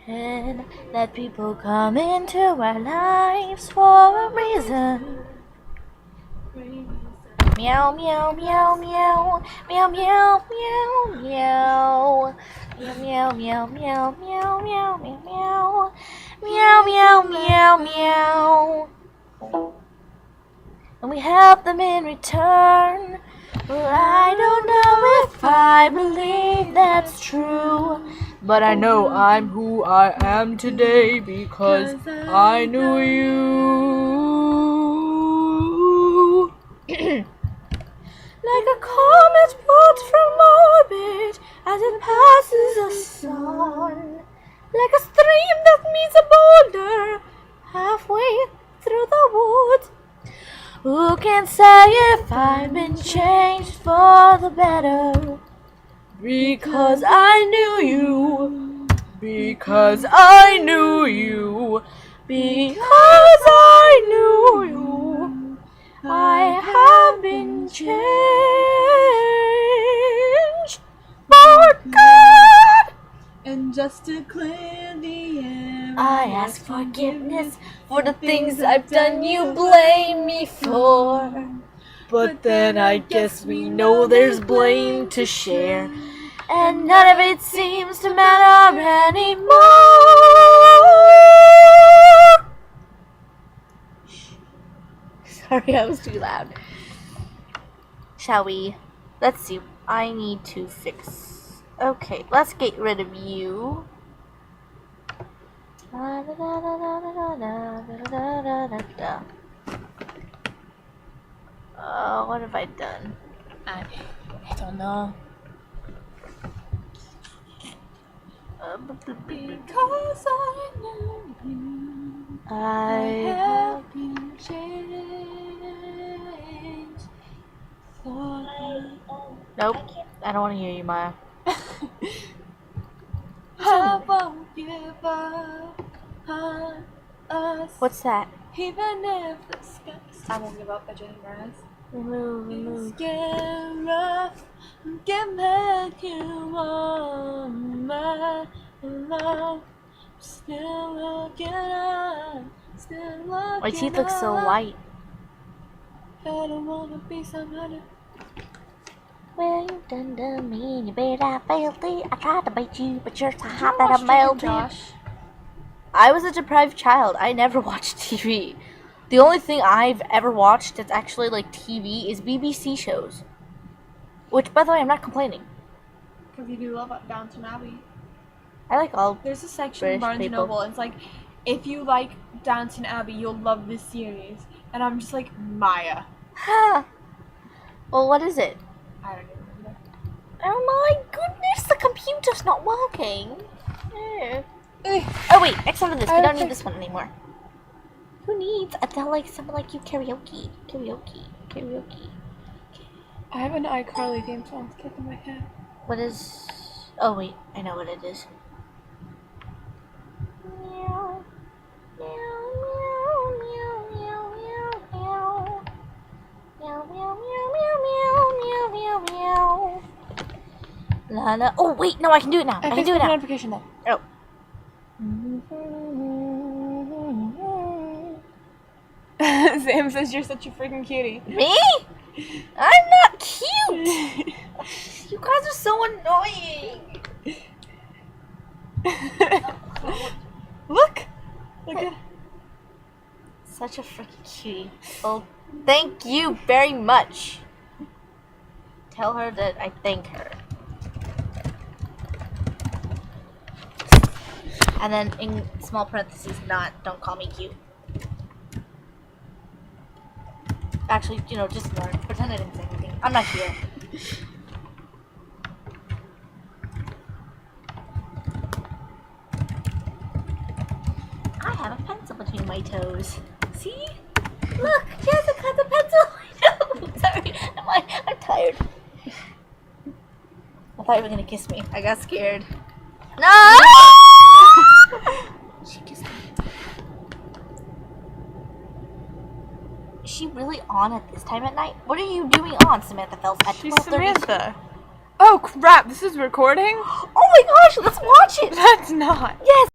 And that people come into our lives for a reason. Meow, meow, meow, meow, meow, meow, meow, meow. Meow, meow, meow, meow, meow, meow, meow. Meow, meow, meow, meow. And we help them in return. Well, I don't know if I believe that's true, but I know I'm who I am today because I knew you. Like a comet pulled from orbit as it passes the sun. Like a stream that meets a boulder halfway through the woods. Who can say if I've been changed for the better? Because I knew you. Because I knew you. Because I knew you. I have been changed for good. And just to clear the air, I ask forgiveness for the things I've done you blame me for. But then I guess we know there's blame to share, and none of it seems to matter anymore. Sorry, I was too loud. Shall we? Let's see. I need to fix. Okay, let's get rid of you. What have I done? I don't know. Because I knew you, I have been changed for you. Nope, I don't want to hear you, Maya. I won't give up on us. What's that? Even if the skies. I won't give up by Jenny Mraz. Remove. Get rough, get back you on my love. Still looking up, still looking. My teeth look so white. I don't wanna be somebody. Well, you done to me, you bet I felt it. I tried to bite you, but you're so hot that I melted. Josh? I was a deprived child. I never watched TV. The only thing I've ever watched that's actually like TV is BBC shows. Which, by the way, I'm not complaining. Because you do love Downton Abbey. I like all. There's a section British in Barnes and people. Noble, and it's like, if you like Downton Abbey, you'll love this series. And I'm just like, Maya. Huh. Well, what is it? I don't even remember. Oh my goodness, the computer's not working. Oh wait, except for this, we don't need this one anymore. Who needs someone like you karaoke? I have an iCarly theme song stuck in my head. What is... Oh wait, I know what it is. Meow. Meow, meow, meow, meow, meow, meow. Meow, meow, meow, meow, meow, meow, meow. La la. Oh wait, no, I can do it now. I can do it now. Notification though. Oh. Sam says you're such a freaking cutie. Me? I'm not cute. You guys are so annoying. Look at Such a freaking cutie. Well, thank you very much. Tell her that I thank her. And then in small parentheses, don't call me cute. Actually, just ignore it. Pretend I didn't say anything. I'm not here. I have a pencil between my toes. See? Look, Jessica has a pencil. No, sorry. I'm tired. I thought you were gonna kiss me. I got scared. No! She kissed me. Is she really on at this time at night? What are you doing on, Samantha Phelps, at 12:30? She's Samantha. Oh crap, this is recording? Oh my gosh, let's watch it! That's not. Yes!